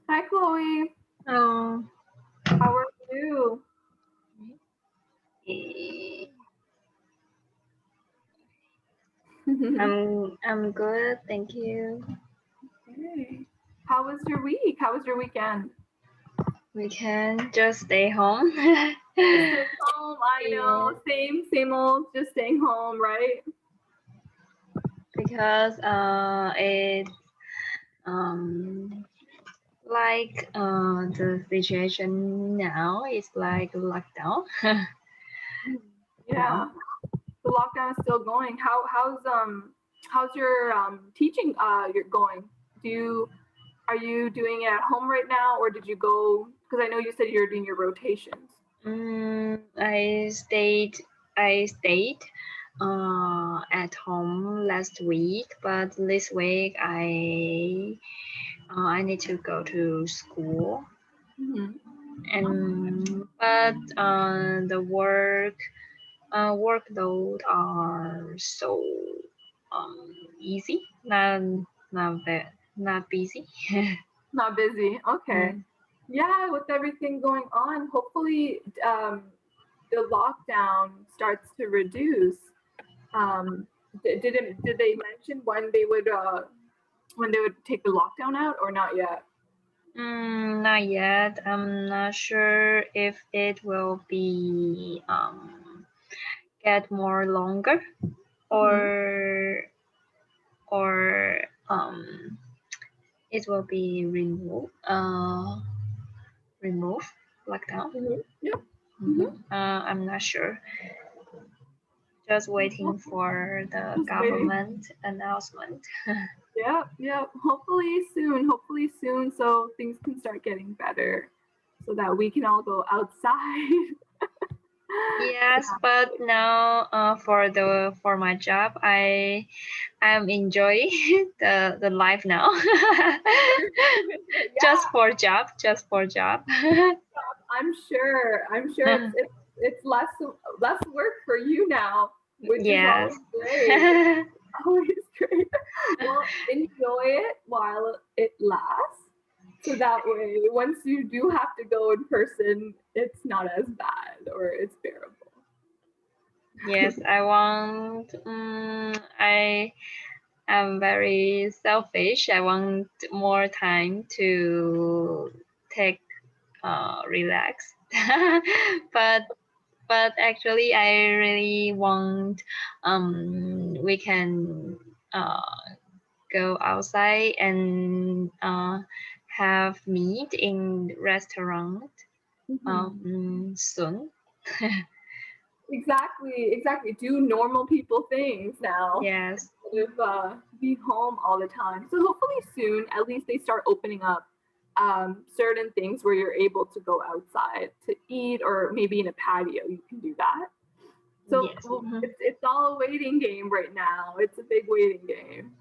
Hi, Chloe. Oh, How are you? eh, I'm good, thank you. Okay. How was your week? How was your weekend? We can just stay home. Just staying home. I Yeah, know. Same old. Just staying home, right? because it um the situation now is like lockdown. Mhm. No. Yeah. The lockdown is still going. How's your teaching you're going? Do you Are you doing it at home right now, or did you go? Because I know you said you're doing your rotations. Mm, I stayed at home last week, but this week I need to go to school. Mm-hmm. And but the workload are so easy, not busy. Not busy. Okay. Mm. Yeah, with everything going on, hopefully the lockdown starts to reduce. Um, did they mention when they would take the lockdown out or not yet? Not yet. I'm not sure if it will be get more longer Mm-hmm. or or it will be remove lockdown. Mm-hmm. Yep. Mm-hmm. I'm not sure. Just waiting Hopefully, for the just waiting. government announcement. Yep. Yep. Hopefully soon. Hopefully soon, so things can start getting better, so that we can all go outside. Yes, but now for my job, I'm enjoying the life now. Yeah, Just for job. I'm sure. I'm sure it's less work for you now, which is Yes. always great. Always great. Well, enjoy it while it lasts. So that way, once you do have to go in person, it's not as bad or it's bearable. Yes, I want. I am very selfish. I want more time to take relax. but actually, I really want we can go outside and have meat in restaurant Mhm. soon. Exactly, exactly. Do normal people things now Yes. instead of be home all the time. So hopefully soon, at least they start opening up certain things where you're able to go outside to eat, or maybe in a patio you can do that. So Yes. well, it's all a waiting game right now. It's a big waiting game,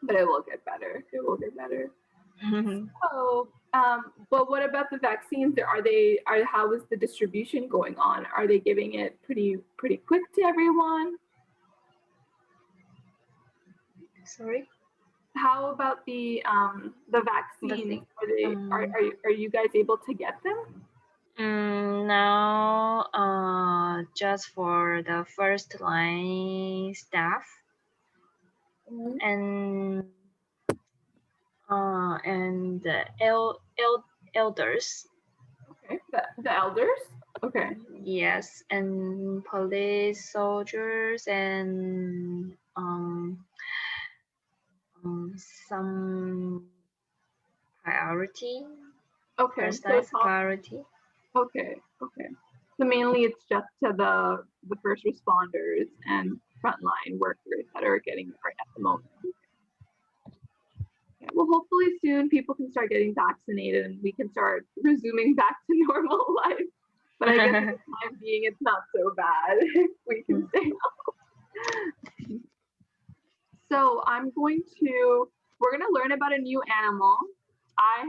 but it will get better. It will get better. So, but what about the vaccines? How is the distribution going on? Are they giving it pretty quick to everyone? Sorry. How about the Let's vaccines? see. Are you guys able to get them? Now, just for the first line staff Mhm. and the elders. Okay, the elders. Okay, Yes, and police, soldiers, and some priority, okay. first So line it's all priority. okay. So mainly it's just to the first responders and frontline workers that are getting it right at the moment. Yeah, well, hopefully soon people can start getting vaccinated and we can start resuming back to normal life. But I guess at the time being, it's not so bad if we can stay home. So we're going to learn about a new animal. I've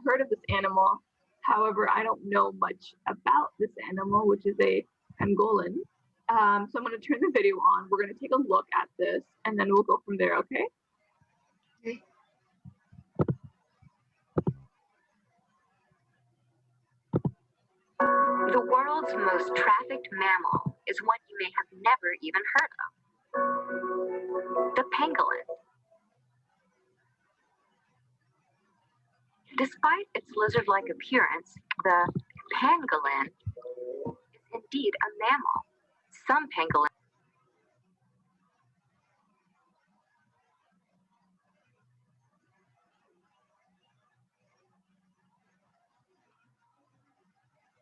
heard of this animal. However, I don't know much about this animal, which is a pangolin. So I'm going to turn the video on. We're going to take a look at this and then we'll go from there, okay? Okay. The world's most trafficked mammal is one you may have never even heard of: the pangolin. Despite its lizard-like appearance, the pangolin is indeed a mammal. Some pangolin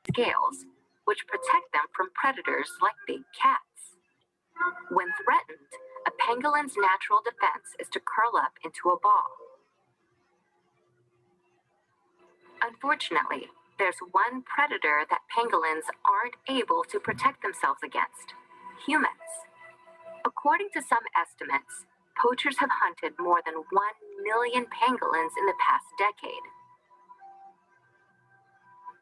scales, which protect them from predators like big cats. When threatened, a pangolin's natural defense is to curl up into a ball. Unfortunately, there's one predator that pangolins aren't able to protect themselves against: humans. According to some estimates, poachers have hunted more than 1 million pangolins in the past decade.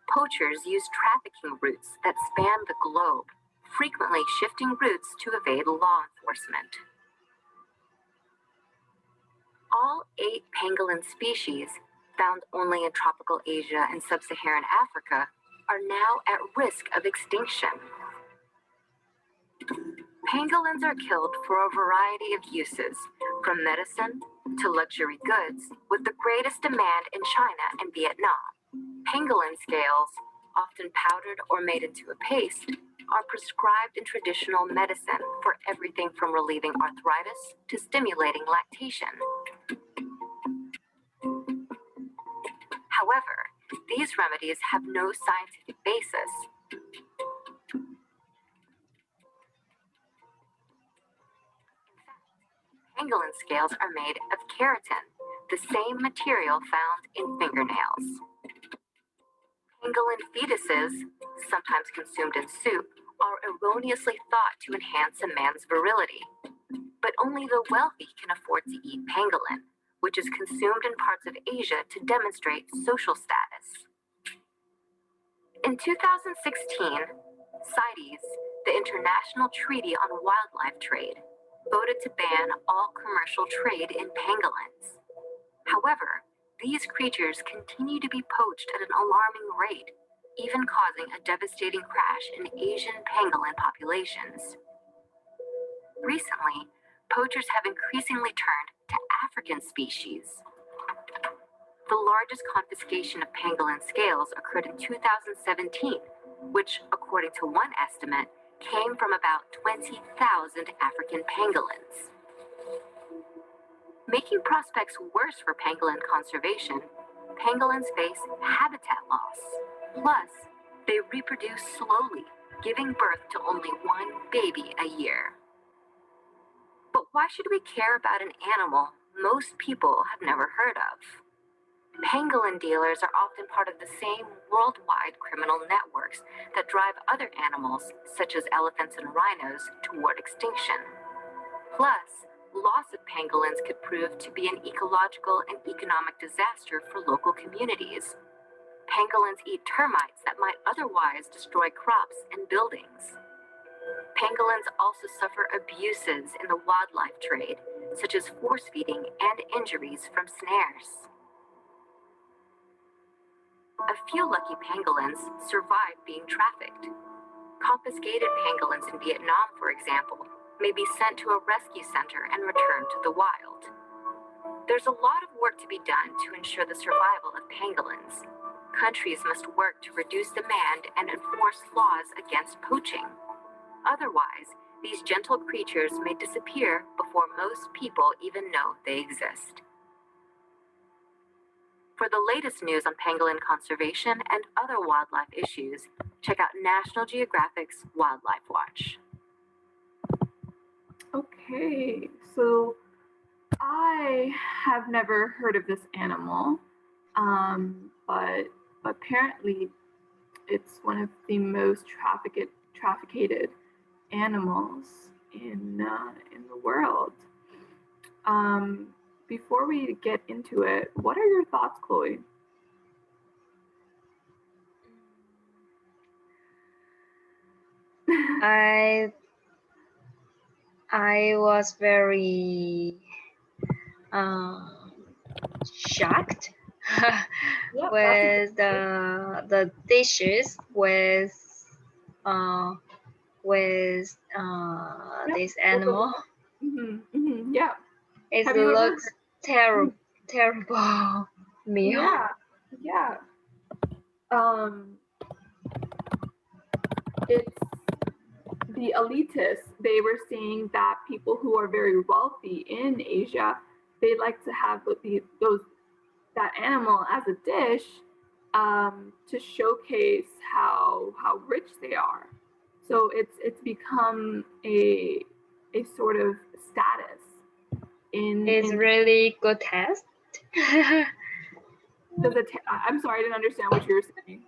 Poachers use trafficking routes that span the globe, frequently shifting routes to evade law enforcement. All 8 pangolin species, found only in tropical Asia and sub-Saharan Africa, are now at risk of extinction. Pangolins are killed for a variety of uses, from medicine to luxury goods, with the greatest demand in China and Vietnam. Pangolin scales, often powdered or made into a paste, are prescribed in traditional medicine for everything from relieving arthritis to stimulating lactation. However, these remedies have no scientific basis. Pangolin scales are made of keratin, the same material found in fingernails. Pangolin fetuses, sometimes consumed in soup, are erroneously thought to enhance a man's virility. But only the wealthy can afford to eat pangolin, which is consumed in parts of Asia to demonstrate social status. In 2016, CITES, the International Treaty on Wildlife Trade, voted to ban all commercial trade in pangolins. However, these creatures continue to be poached at an alarming rate, even causing a devastating crash in Asian pangolin populations. Recently, poachers have increasingly turned to African species. The largest confiscation of pangolin scales occurred in 2017, which, according to one estimate, came from about 20,000 African pangolins. Making prospects worse for pangolin conservation, pangolins face habitat loss. Plus, they reproduce slowly, giving birth to only one baby a year. But why should we care about an animal most people have never heard of? Pangolin dealers are often part of the same worldwide criminal networks that drive other animals, such as elephants and rhinos, toward extinction. Plus, loss of pangolins could prove to be an ecological and economic disaster for local communities. Pangolins eat termites that might otherwise destroy crops and buildings. Pangolins also suffer abuses in the wildlife trade, such as force feeding and injuries from snares. A few lucky pangolins survive being trafficked. Confiscated pangolins in Vietnam, for example, may be sent to a rescue center and returned to the wild. There's a lot of work to be done to ensure the survival of pangolins. Countries must work to reduce demand and enforce laws against poaching. Otherwise, these gentle creatures may disappear before most people even know they exist. For the latest news on pangolin conservation and other wildlife issues, check out National Geographic's Wildlife Watch. Okay, so I have never heard of this animal, but apparently it's one of the most trafficked animals in the world. Before we get into it, what are your thoughts, Chloe? I was very shocked Yep, with the dishes with Yep. this animal. Yeah. It Have you ever looks terrible meal. Yeah. Yeah. Um, it's the elitists. They were saying that people who are very wealthy in Asia, they like to have that animal as a dish to showcase how rich they are. So it's become a sort of status It's in really good taste. does it I'm sorry, I didn't understand what you were saying.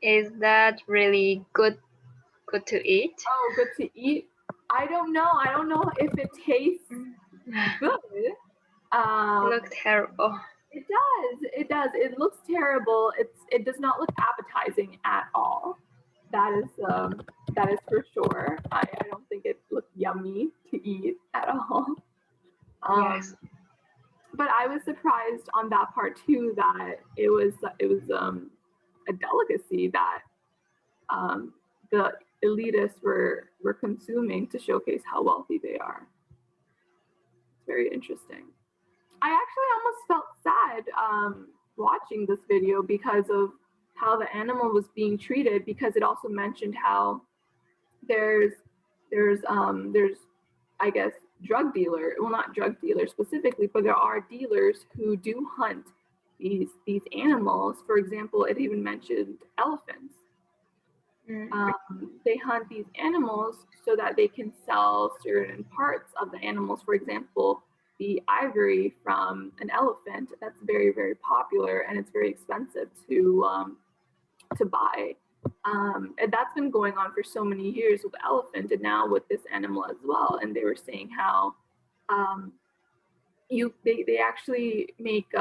Is that really good to eat? Oh, good to eat. I don't know if it tastes good. Look terrible. It does. It does. It looks terrible. It does not look appetizing at all. That is for sure. I don't think it looks yummy to eat at all. Yes. But I was surprised on that part too, that it was a delicacy that the elitists were consuming to showcase how wealthy they are. It's very interesting. I actually almost felt sad watching this video because of how the animal was being treated, because it also mentioned how there's there's I guess drug dealer, well, not drug dealers specifically, but there are dealers who do hunt these animals. For example, it even mentioned elephants. They hunt these animals so that they can sell certain parts of the animals. For example, the ivory from an elephant, that's very, very popular, and it's very expensive to buy. And that's been going on for so many years with the elephant, and now with this animal as well. And they were saying how they actually make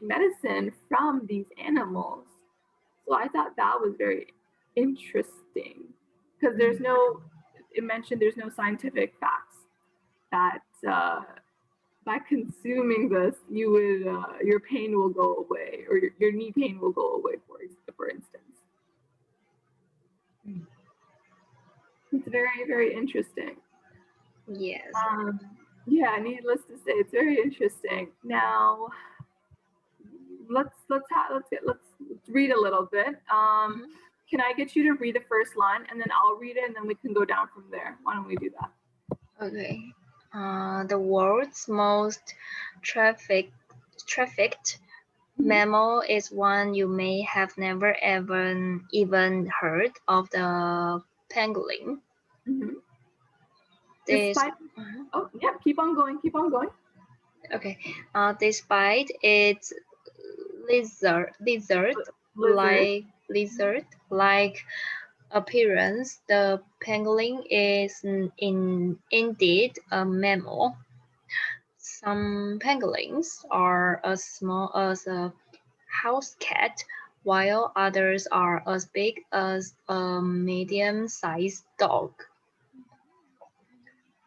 medicine from these animals. So I thought that was very interesting, because it mentioned there's no scientific facts that by consuming this you would your pain will go away, or your knee pain will go away, for instance. It's very, very interesting. Yes. Yeah, needless to say, it's very interesting. Now let's read a little bit. Can I get you to read the first line, and then I'll read it, and then we can go down from there? Why don't we do that? Okay. The world's most trafficked mammal is one you may have never ever even heard of, the pangolin. Oh, yeah, keep on going. Okay. Despite its lizard-like appearance, the pangolin is indeed a mammal. Some pangolins are as small as a house cat, while others are as big as a medium-sized dog.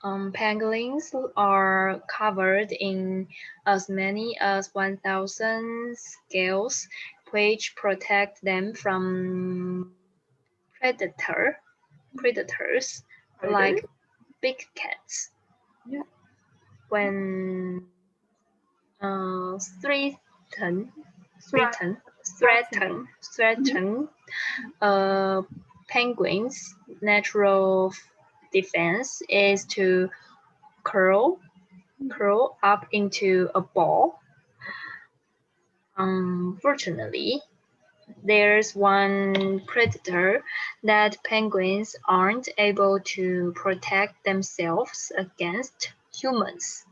Pangolins are covered in as many as 1,000 scales, which protect them from predators like big cats. Yeah. When threaten penguins' natural defense is to curl up into a ball. Unfortunately, there's one predator that penguins aren't able to protect themselves against: humans.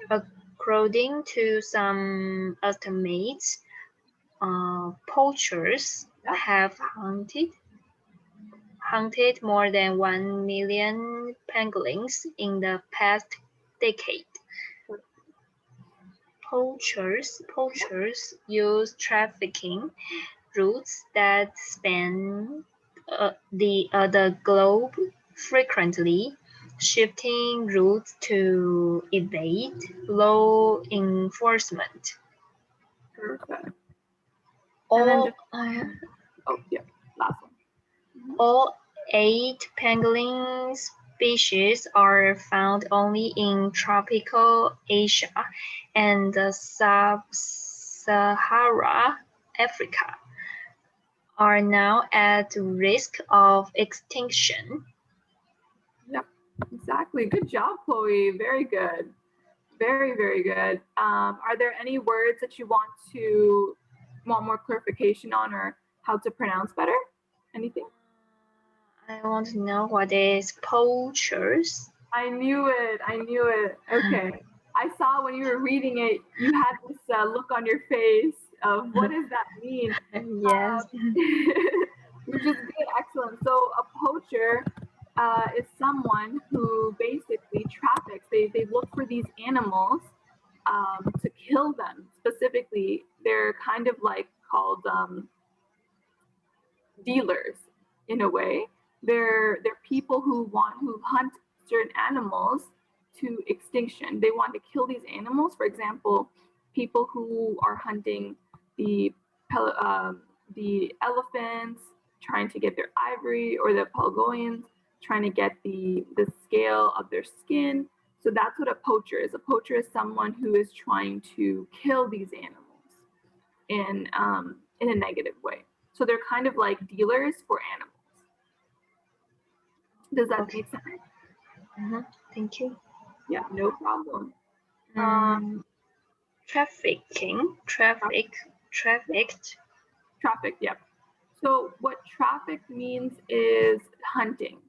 According to some estimates, poachers have hunted more than 1 million pangolins in the past decade. Poachers use trafficking routes that span the globe frequently, shifting routes to evade law enforcement. Perfect. And then All, just, oh yeah, last one. all 8 pangolin species are found only in tropical Asia and sub-Sahara Africa, are now at risk of extinction. Yep, exactly. Good job, Chloe. Very good. Very, very good. Are there any words that you want more clarification on, or how to pronounce better? Anything? I want to know what is poachers. I knew it. I knew it. Okay. I saw when you were reading it, you had this look on your face of what does that mean? Yes. Which is good. Excellent. So a poacher is someone who basically traffics. They look for these animals to kill them. Specifically, they're kind of like called dealers in a way. They're people who hunt certain animals to extinction. They want to kill these animals. For example, people who are hunting the elephants, trying to get their ivory, or the Pelagonians trying to get the scale of their skin. So that's what a poacher is. A poacher is someone who is trying to kill these animals in a negative way. So they're kind of like dealers for animals. Does that make sense? Thank you. Yeah, no problem. Trafficking, trafficked. Traffic, yep. So what traffic means is hunting.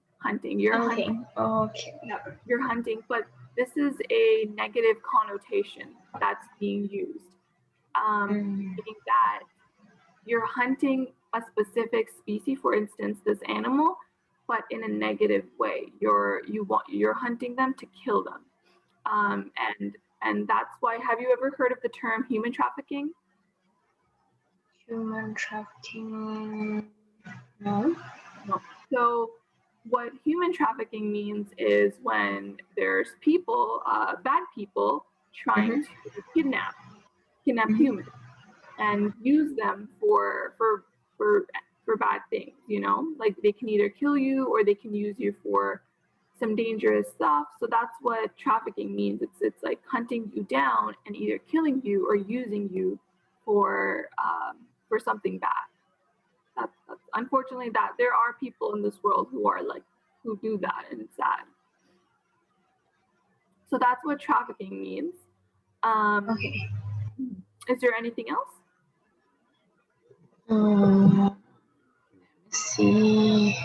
You're hunting. Okay. Yep, you're hunting, but this is a negative connotation that's being used. Meaning that you're hunting a specific species, for instance, this animal, but in a negative way. You're hunting them to kill them. And that's why, have you ever heard of the term human trafficking? Human trafficking, no. So what human trafficking means is when there's people, bad people, trying to kidnap humans and use them for bad things, you know, like they can either kill you or they can use you for some dangerous stuff. So that's what trafficking means. It's like hunting you down and either killing you or using you for something bad. That's unfortunately that there are people in this world who do that, and it's sad. So that's what trafficking means. Okay. Is there anything else? Let's see.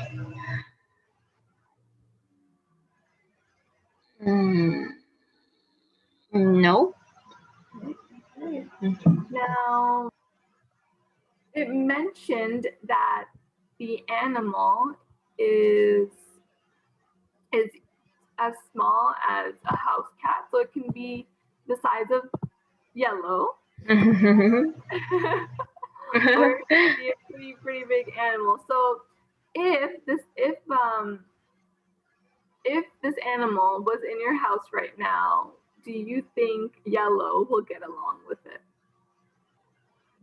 No. Now, it mentioned that the animal is as small as a house cat, so it can be the size of Yellow, or it can be a pretty big animal. So if this animal was in your house right now, do you think Yellow will get along with it?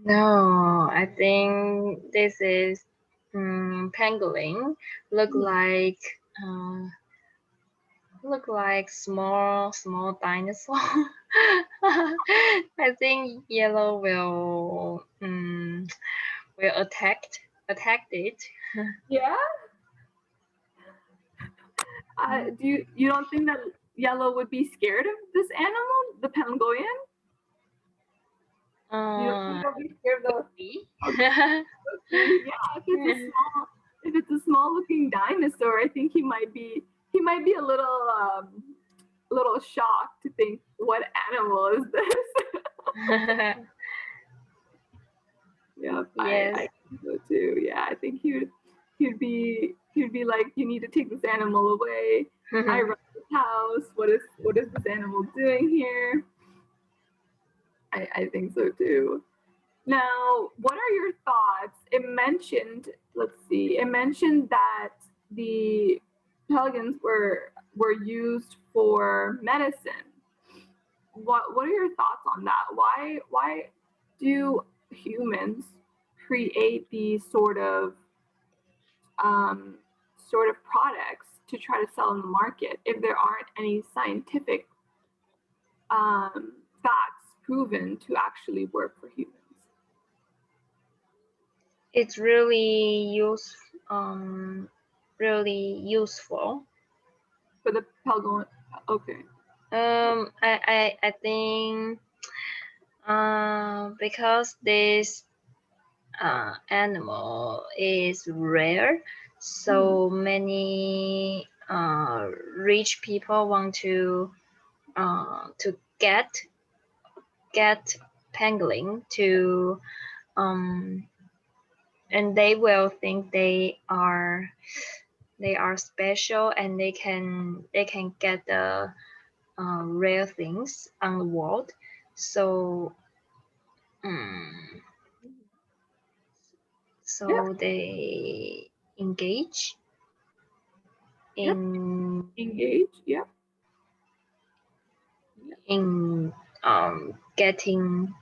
No, I think this is pangolin. Look like small dinosaur. I think Yellow will attack it. Yeah. Do you don't think that Yellow would be scared of this animal, the pangolin? You don't think they'll be scared of the yeah, if it's a small looking dinosaur, I think he might be a little shocked to think, what animal is this? Yeah, yes. I think so too. Yeah, I think he'd be like, you need to take this animal away. I run this house. What is this animal doing here? I think so too. Now, what are your thoughts? It mentioned that the pelicans were were used for medicine. What are your thoughts on that? Why do humans create these sort of products to try to sell in the market if there aren't any scientific facts proven to actually work for humans? It's really useful. For the Pelgon, okay. I think because this animal is rare, so many rich people want to get pangolin to and they will think they are special, and they can get the rare things on the world. So they engage in in getting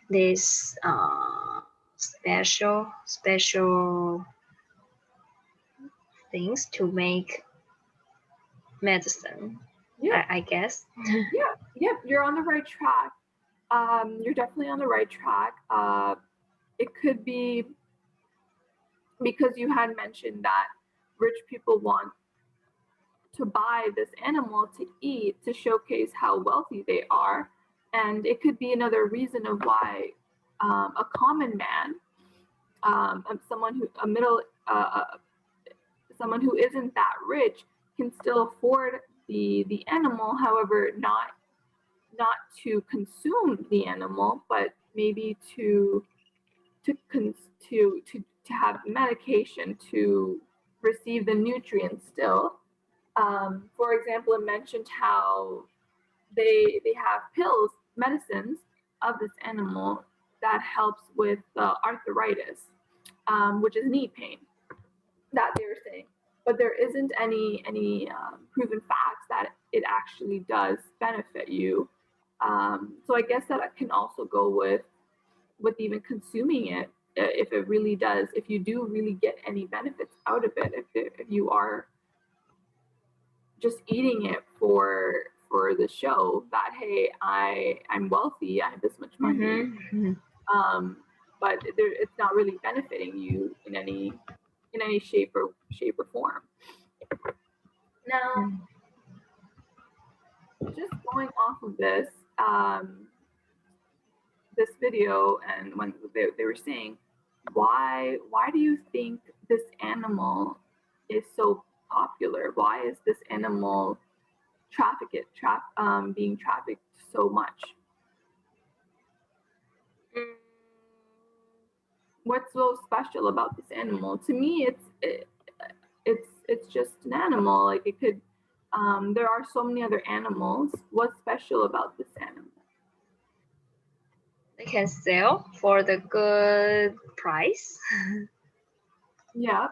this special things to make medicine. I guess. Yeah, you're on the right track. You're definitely on the right track. It could be because you had mentioned that rich people want to buy this animal to eat to showcase how wealthy they are, and it could be another reason of why a common man, someone who isn't that rich, can still afford the animal. However, not to consume the animal, but maybe to have medication to receive the nutrients still. For example, it mentioned how they have pills, medicines of this animal that helps with arthritis, which is knee pain, that they were saying. But there isn't any proven facts that it actually does benefit you. So I guess that can also go with even consuming it, if it really does, if you do really get any benefits out of it, if you are just eating it for the show that, hey, I'm wealthy, I have this much money, but it's not really benefiting you in any shape or form. Now, just going off of this this video, and when they were saying, why do you think this animal is so popular? Why is this animal being trafficked so much? What's so special about this animal? To me, it's just an animal. Like, it could. There are so many other animals. What's special about this animal? They can sell for the good price. Yeah,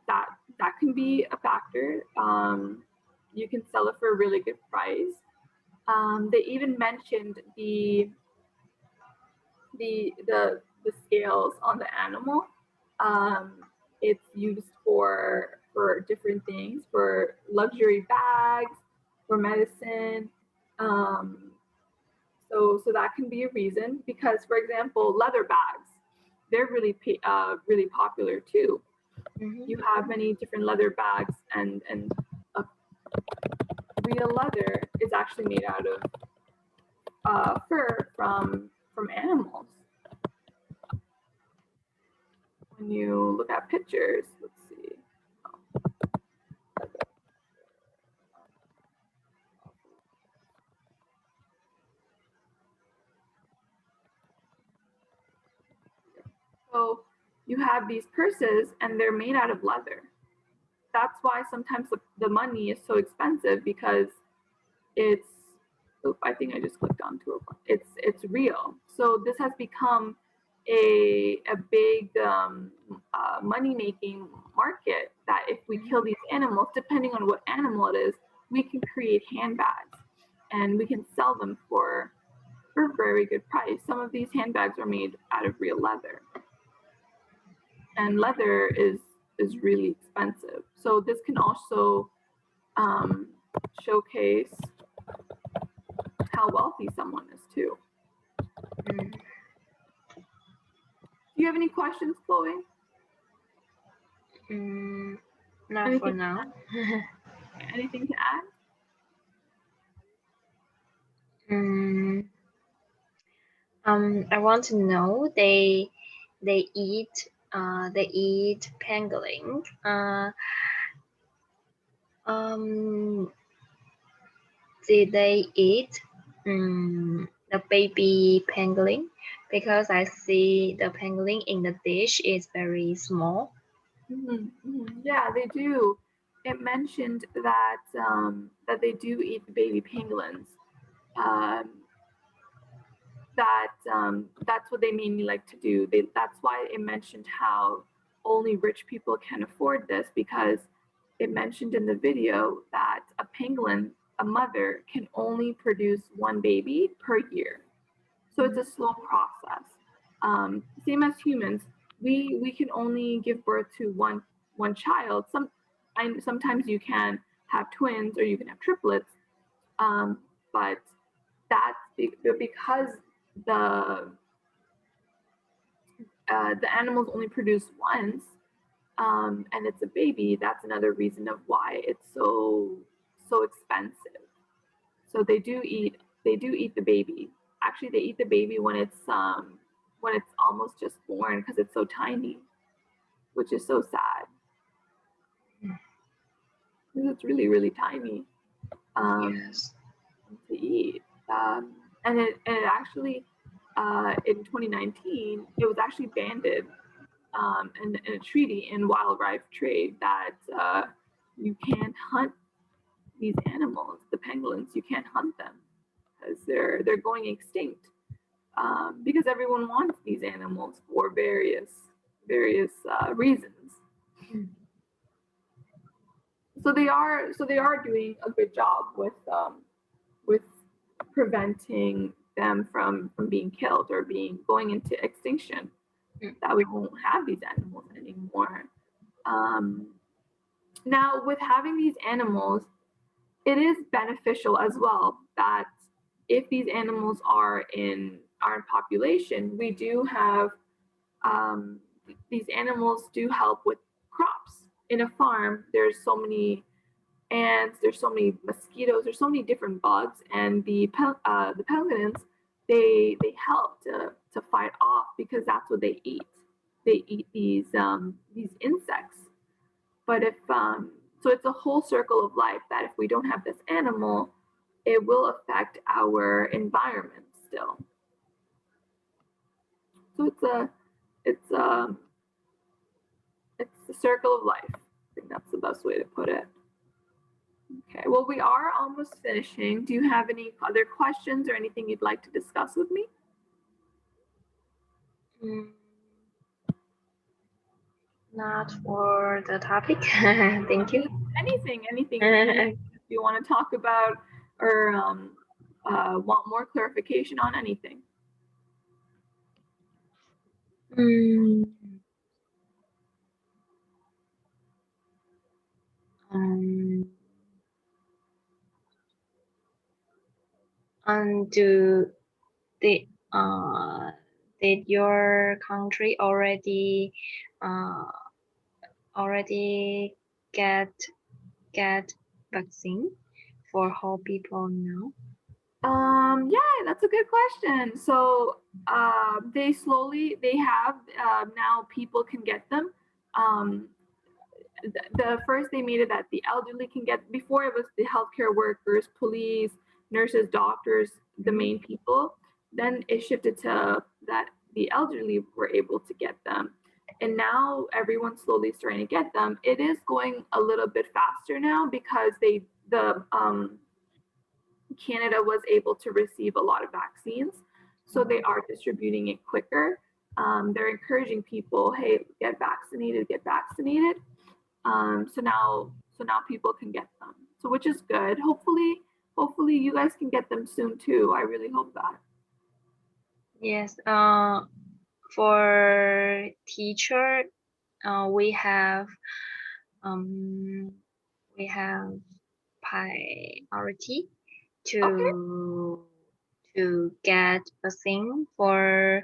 that can be a factor. You can sell it for a really good price. They even mentioned the scales on the animal. It's used for different things, for luxury bags, for medicine. So that can be a reason, because, for example, leather bags, they're really popular too. You have many different leather bags, and real leather is actually made out of fur from animals. When you look at pictures, let's see. So you have these purses, and they're made out of leather. That's why sometimes the money is so expensive, because it's, I think I just clicked onto it. It's real. So this has become a big money-making market, that if we kill these animals, depending on what animal it is, we can create handbags and we can sell them for a very good price. Some of these handbags are made out of real leather, and leather is really expensive. So this can also showcase how wealthy someone is too. Mm. Do you have any questions, Chloe? Not Anything for now. Anything to add? I want to know they eat pangolin. Did they eat the baby pangolin? Because I see the pangolin in the dish is very small. Yeah, they do. It mentioned that that they do eat the baby pangolins. That's what they mainly like to do. That's why it mentioned how only rich people can afford this, because it mentioned in the video that a pangolin, a mother, can only produce one baby per year. So it's a slow process. Same as humans, we can only give birth to one child. Sometimes you can have twins or you can have triplets, but that's because the animals only produce once, and it's a baby. That's another reason of why it's so expensive. So they do eat the baby. Actually, they eat the baby when it's almost just born, because it's so tiny, which is so sad. Because it's really, really tiny Yes. to eat. And it actually in 2019 it was actually banned in a treaty in wildlife trade that you can't hunt these animals, the pangolins. You can't hunt them because they're going extinct, because everyone wants these animals for various reasons. So they are doing a good job with preventing them from being killed or going into extinction. That we won't have these animals anymore. Now, with having these animals, it is beneficial as well that if these animals are in population, we do have these animals do help with crops. In a farm, there's so many ants, there's so many mosquitoes, there's so many different bugs, and the pelicans, they help to fight off, because that's what they eat. They eat these insects. But if so it's a whole circle of life, that if we don't have this animal, it will affect our environment still. So it's a circle of life. I think that's the best way to put it. Okay, well, we are almost finishing. Do you have any other questions or anything you'd like to discuss with me? Not for the topic. Thank you. Anything you want to talk about, or want more clarification on anything? Did your country already get vaccine for whole people now? Yeah, that's a good question. So they have now people can get them. The first they made it that the elderly can get. Before it was the healthcare workers, police, nurses, doctors, the main people. Then it shifted to that the elderly were able to get them, and now everyone's slowly starting to get them. It is going a little bit faster now, because Canada was able to receive a lot of vaccines, so they are distributing it quicker. they're encouraging people, hey, get vaccinated, get vaccinated. So now people can get them. So which is good. Hopefully you guys can get them soon too. I really hope that. Yes. For teacher, we have priority to get vaccine for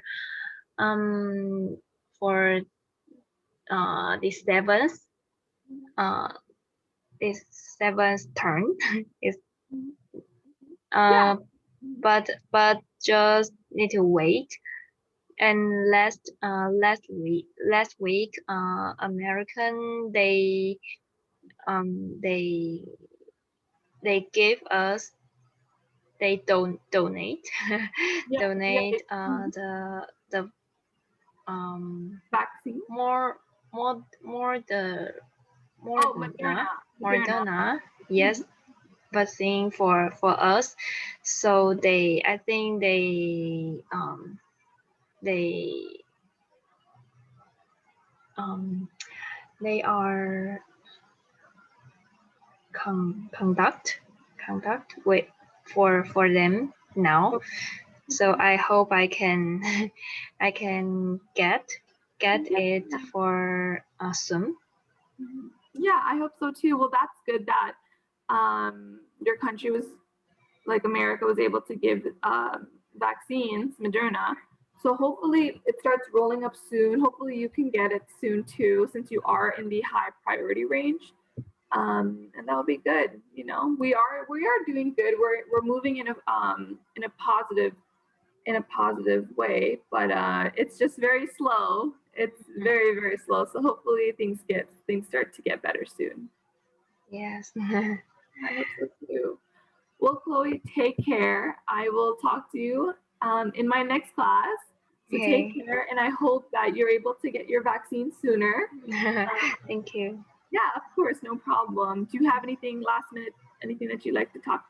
this seventh turn is Yeah. but just need to wait. And last week American they gave us, they donate Yeah, donate mhm. the Vaccine. more Oh, Moderna. Moderna, yes, vaccine for us. So I think they are conduct with for them now. So I hope I can I can get it for soon. Yeah, I hope so too. Well, that's good that your country was, like America was able to give vaccines, Moderna. So hopefully it starts rolling up soon. Hopefully you can get it soon too, since you are in the high priority range. And that'll be good. You know, we are doing good. We're moving in a positive way, but it's just very slow. It's very, very slow. So hopefully things start to get better soon. Yes. I hope so too. Well, Chloe, take care. I will talk to you in my next class. So Okay. take care, and I hope that you're able to get your vaccine sooner. Thank you. Yeah, of course, no problem. Do you have anything last minute, anything that you'd like to talk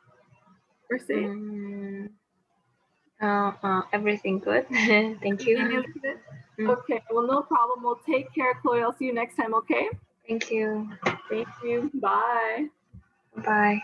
or say? Everything good. Thank you. Everything is good? Okay, well, no problem. Well, take care, Chloe. I'll see you next time, okay? Thank you. Thank you. Bye. Bye.